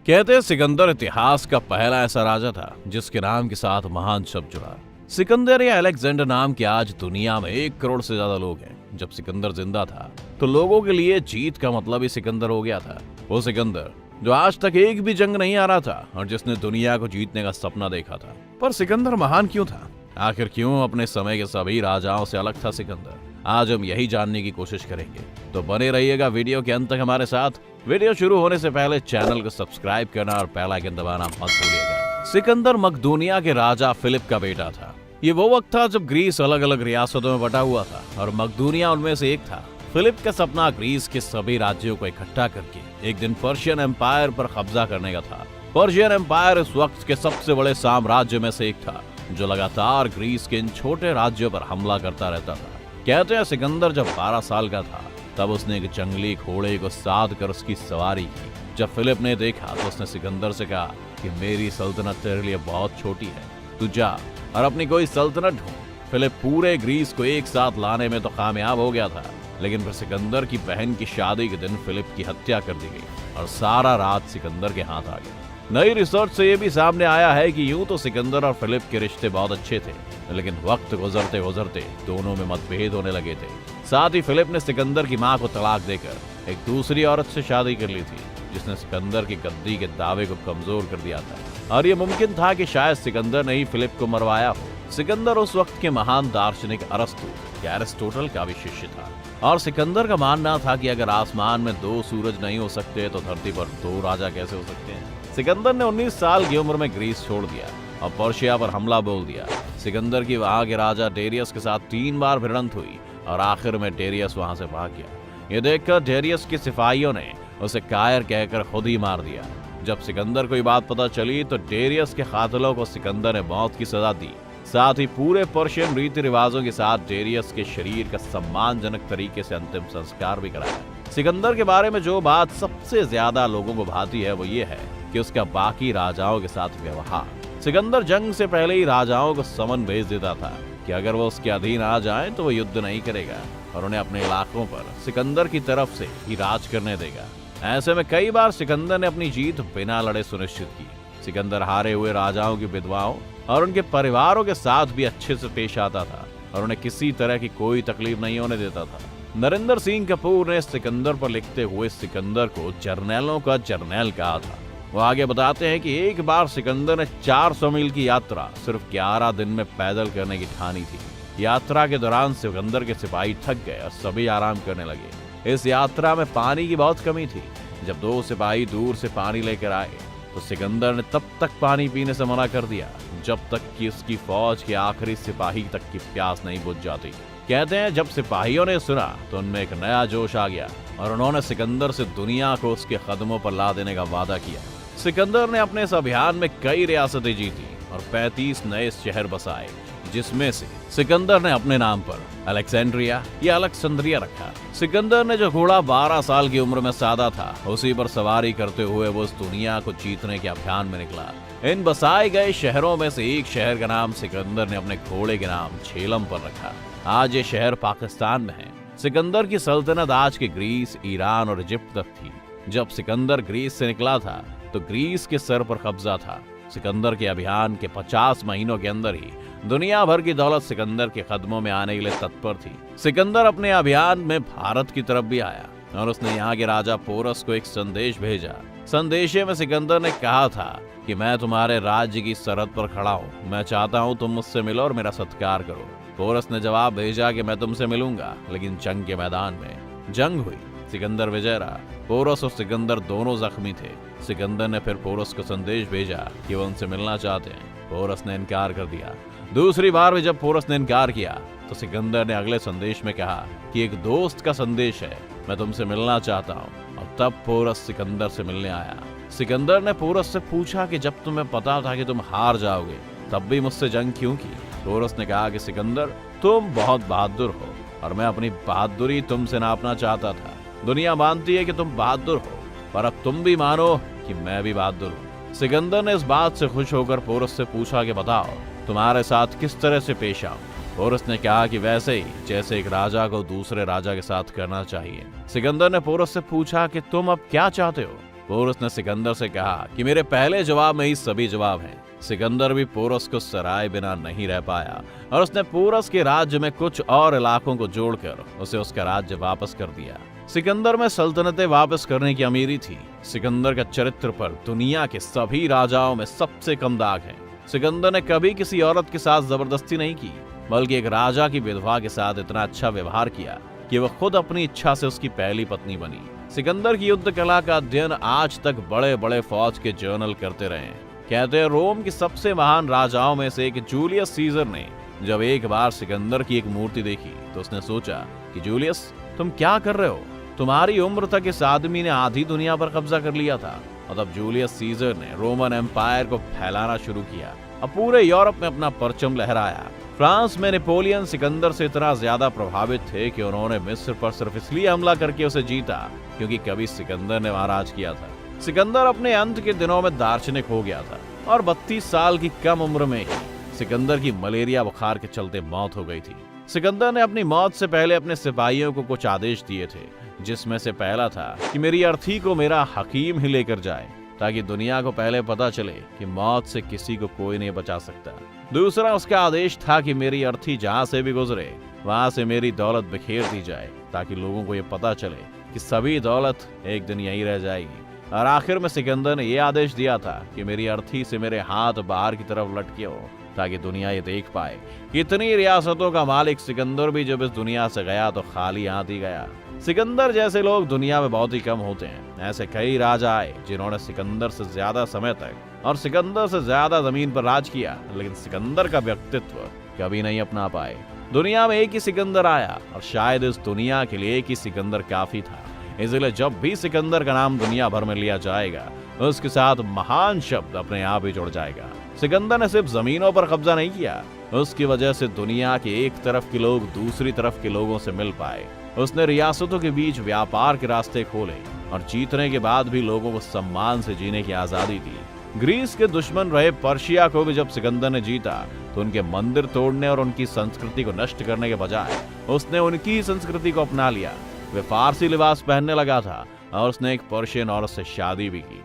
कहते हैं सिकंदर इतिहास का पहला ऐसा राजा था जिसके नाम के साथ महान शब्द जुड़ा। सिकंदर या अलेक्जेंडर नाम के आज दुनिया में 1 करोड़ से ज्यादा लोग हैं। जब सिकंदर जिंदा था तो लोगों के लिए जीत का मतलब ही सिकंदर हो गया था। वो सिकंदर जो आज तक एक भी जंग नहीं हारा था और जिसने दुनिया को जीतने का सपना देखा था। पर सिकंदर महान क्यों था? आखिर क्यों अपने समय के सभी राजाओं से अलग था सिकंदर? आज हम यही जानने की कोशिश करेंगे, तो बने रहिएगा वीडियो के अंत तक हमारे साथ। वीडियो शुरू होने से पहले चैनल को सब्सक्राइब करना और बेल आइकन दबाना मत भूलिएगा। सिकंदर मकदूनिया के राजा फिलिप का बेटा था। ये वो वक्त था जब ग्रीस अलग अलग रियासतों में बटा हुआ था और मकदूनिया उनमें से एक था। फिलिप का सपना ग्रीस के सभी राज्यों को इकट्ठा करके एक दिन पर्शियन एम्पायर पर कब्जा करने का था। पर्शियन एम्पायर उस वक्त के सबसे बड़े साम्राज्य में से एक था जो लगातार ग्रीस के इन छोटे राज्यों पर हमला करता रहता था। कहते हैं सिकंदर जब 12 साल का था तब उसने एक जंगली घोड़े को साध कर उसकी सवारी की। जब फिलिप ने देखा तो उसने सिकंदर से कहा कि मेरी सल्तनत तेरे लिए बहुत छोटी है, तू जा और अपनी कोई सल्तनत ढूंढ। फिलिप पूरे ग्रीस को एक साथ लाने में तो कामयाब हो गया था, लेकिन फिर सिकंदर की बहन की शादी के दिन फिलिप की हत्या कर दी गई और सारा राज सिकंदर के हाथ आ गया। नई रिसर्च से ये भी सामने आया है कि यूं तो सिकंदर और फिलिप के रिश्ते बहुत अच्छे थे, लेकिन वक्त गुजरते गुजरते दोनों में मतभेद होने लगे थे। साथ ही फिलिप ने सिकंदर की मां को तलाक देकर एक दूसरी औरत से शादी कर ली थी, जिसने सिकंदर की गद्दी के दावे को कमजोर कर दिया था और ये मुमकिन था कि शायद सिकंदर ने ही फिलिप को मरवाया हो। सिकंदर उस वक्त के महान दार्शनिक अरस्तु या एरिस्टोटल का भी शिष्य था और सिकंदर का मानना था कि अगर आसमान में 2 सूरज नहीं हो सकते तो धरती पर 2 राजा कैसे हो सकते हैं। सिकंदर ने 19 साल की उम्र में ग्रीस छोड़ दिया और पर्शिया पर हमला बोल दिया। सिकंदर की वहां के राजा डेरियस के साथ 3 बार भिड़ंत हुई और आखिर में डेरियस वहां से भाग गया। ये देखकर डेरियस के सिपाहियों ने उसे कायर कहकर खुद ही मार दिया। जब सिकंदर को ये बात पता चली तो डेरियस के कातिलों को सिकंदर ने मौत की सजा दी। साथ ही पूरे पर्शियन रीति रिवाजों के साथ डेरियस के शरीर का सम्मानजनक तरीके से अंतिम संस्कार भी कराया। सिकंदर के बारे में जो बात सबसे ज्यादा लोगों को भाती है वो ये है कि उसका बाकी राजाओं के साथ व्यवहार। सिकंदर जंग से पहले ही राजाओं को समन भेज देता था कि अगर वो उसके अधीन आ जाएं तो वो युद्ध नहीं करेगा और उन्हें अपने इलाकों पर सिकंदर की तरफ से ही राज करने देगा। ऐसे में कई बार सिकंदर ने अपनी जीत बिना लड़े सुनिश्चित की। सिकंदर हारे हुए राजाओं की विधवाओं और उनके परिवारों के साथ भी अच्छे से पेश आता था और उन्हें किसी तरह की कोई तकलीफ नहीं होने देता था। नरेंद्र सिंह कपूर ने सिकंदर पर लिखते हुए सिकंदर को जर्नैलों का जर्नैल कहा था। वो आगे बताते हैं कि एक बार सिकंदर ने 400 मील की यात्रा सिर्फ 11 दिन में पैदल करने की ठानी थी। यात्रा के दौरान सिकंदर के सिपाही थक गए और सभी आराम करने लगे। इस यात्रा में पानी की बहुत कमी थी। जब 2 सिपाही दूर से पानी लेकर आए तो सिकंदर ने तब तक पानी पीने से मना कर दिया जब तक कि उसकी फौज के आखिरी सिपाही तक की प्यास नहीं बुझ जाती। कहते हैं जब सिपाहियों ने सुना तो उनमें एक नया जोश आ गया और उन्होंने सिकंदर से दुनिया को उसके कदमों पर ला देने का वादा किया। सिकंदर ने अपने इस अभियान में कई रियासतें जीती और 35 नए शहर बसाए, जिसमें से सिकंदर ने अपने नाम पर अलेक्जेंड्रिया या अलेक्जेंड्रिया रखा। सिकंदर ने जो घोड़ा 12 साल की उम्र में साधा था उसी पर सवारी करते हुए वो इस दुनिया को जीतने के अभियान में निकला। इन बसाए गए शहरों में से एक शहर का नाम सिकंदर ने अपने घोड़े के नाम झेलम पर रखा। आज ये शहर पाकिस्तान में है। सिकंदर की सल्तनत आज के ग्रीस, ईरान और इजिप्ट तक थी। जब सिकंदर ग्रीस से निकला था तो ग्रीस के सर पर कब्जा था। सिकंदर के अभियान के 50 महीनों के अंदर ही दुनिया भर की दौलत सिकंदर के कदमों में आने के लिए तत्पर थी। सिकंदर अपने अभियान में भारत की तरफ भी आया और उसने यहाँ के राजा पोरस को एक संदेश भेजा। संदेशे में सिकंदर ने कहा था कि मैं तुम्हारे राज्य की सरहद पर खड़ा हूँ, मैं चाहता हूँ तुम मुझसे मिलो और मेरा सत्कार करो। पोरस ने जवाब भेजा कि मैं तुमसे मिलूंगा, लेकिन जंग के मैदान में। जंग हुई, सिकंदर विजय रहा। पोरस और सिकंदर दोनों जख्मी थे। सिकंदर ने फिर पोरस को संदेश भेजा कि वो उनसे मिलना चाहते हैं। पोरस ने इनकार कर दिया। दूसरी बार भी जब पोरस ने इनकार किया तो सिकंदर ने अगले संदेश में कहा कि एक दोस्त का संदेश है, मैं तुमसे मिलना चाहता हूँ। और तब पोरस सिकंदर से मिलने आया। सिकंदर ने पोरस से पूछा कि जब तुम्हें पता था कि तुम हार जाओगे तब भी मुझसे जंग क्यों की? पोरस ने कहा कि सिकंदर, तुम बहुत बहादुर हो और मैं अपनी बहादुरी तुमसे नापना चाहता था। दुनिया मानती है कि तुम बहादुर हो, पर अब तुम भी मानो कि मैं भी बहादुर हूँ। सिकंदर ने इस बात से खुश होकर पोरस से पूछा कि बताओ तुम्हारे साथ किस तरह से पेश आऊं? पोरस ने कहा कि वैसे ही जैसे एक राजा को दूसरे राजा के साथ करना चाहिए। सिकंदर ने पोरस से पूछा कि तुम अब क्या चाहते हो? पोरस ने सिकंदर से कहा कि मेरे पहले जवाब में ही सभी जवाब हैं। सिकंदर भी पोरस को सराय बिना नहीं रह पाया और उसने पोरस के राज्य में कुछ और इलाकों को जोड़कर उसे उसका राज्य वापस कर दिया। सिकंदर में सल्तनतें वापस करने की अमीरी थी। सिकंदर का चरित्र पर दुनिया के सभी राजाओं में सबसे कम दाग है। सिकंदर ने कभी किसी औरत के साथ जबरदस्ती नहीं की, बल्कि एक राजा की विधवा के साथ इतना अच्छा व्यवहार किया कि वह खुद अपनी इच्छा से उसकी पहली पत्नी बनी। सिकंदर की युद्ध कला का अध्ययन आज तक बड़े बड़े फौज के जर्नल करते रहे हैं। कहते हैं रोम के सबसे महान राजाओं में से एक जूलियस सीजर ने जब एक बार सिकंदर की एक मूर्ति देखी तो उसने सोचा कि जूलियस, तुम क्या कर रहे हो? तुम्हारी उम्र तक इस आदमी ने आधी दुनिया पर कब्जा कर लिया था। और तब जूलियस सीजर ने रोमन एम्पायर को फैलाना शुरू किया। अब पूरे यूरोप में अपना परचम लहराया। फ्रांस में नेपोलियन सिकंदर से इतना ज्यादा प्रभावित थे कि उन्होंने मिस्र पर सिर्फ इसलिए हमला करके उसे जीता क्योंकि कभी सिकंदर ने वहां राज किया था। सिकंदर अपने अंत के दिनों में दार्शनिक हो गया था और 32 साल की कम उम्र में ही सिकंदर की मलेरिया बुखार के चलते मौत हो गई थी। सिकंदर ने अपनी मौत से पहले अपने सिपाहियों को कुछ आदेश दिए थे, जिसमें से पहला था कि मेरी अर्थी को मेरा हकीम ही लेकर जाए ताकि दुनिया को पहले पता चले कि मौत से किसी को कोई नहीं बचा सकता। दूसरा उसका आदेश था कि मेरी अर्थी जहां से भी गुजरे वहां से मेरी दौलत बिखेर दी जाए ताकि लोगों को यह पता चले कि सभी दौलत एक दिन यहीं रह जाएगी। और आखिर में सिकंदर ने यह आदेश दिया था कि मेरी अर्थी से मेरे हाथ बाहर की तरफ लटके हो ताकि दुनिया ये देख पाए कि इतनी रियासतों का मालिक सिकंदर भी जब इस दुनिया से गया तो खाली हाथ ही गया। सिकंदर जैसे लोग दुनिया में बहुत ही कम होते हैं। ऐसे कई राजा आए जिन्होंने सिकंदर से ज्यादा समय तक और सिकंदर से ज्यादा जमीन पर राज किया, लेकिन सिकंदर का व्यक्तित्व कभी नहीं अपना पाए। दुनिया में एक ही सिकंदर आया और शायद इस दुनिया के लिए एक ही सिकंदर काफी था। इसलिए जब भी सिकंदर का नाम दुनिया भर में लिया जाएगा उसके साथ महान शब्द अपने आप ही जुड़ जाएगा। सिकंदर ने सिर्फ जमीनों पर कब्जा नहीं किया, उसकी वजह से दुनिया के एक तरफ के लोग दूसरी तरफ के लोगों से मिल पाए। उसने रियासतों के बीच व्यापार के रास्ते खोले और जीतने के बाद भी लोगों को सम्मान से जीने की आजादी दी। ग्रीस के दुश्मन रहे पर्शिया को भी जब सिकंदर ने जीता तो उनके मंदिर तोड़ने और उनकी संस्कृति को नष्ट करने के बजाय उसने उनकी ही संस्कृति को अपना लिया। वे फारसी लिबास पहनने लगा था और उसने एक पर्शियन औरत से शादी भी की।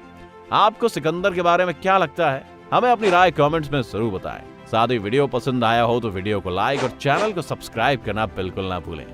आपको सिकंदर के बारे में क्या लगता है? हमें अपनी राय कमेंट्स में जरूर बताएं। साथ ही वीडियो पसंद आया हो तो वीडियो को लाइक और चैनल को सब्सक्राइब करना बिल्कुल ना भूलें।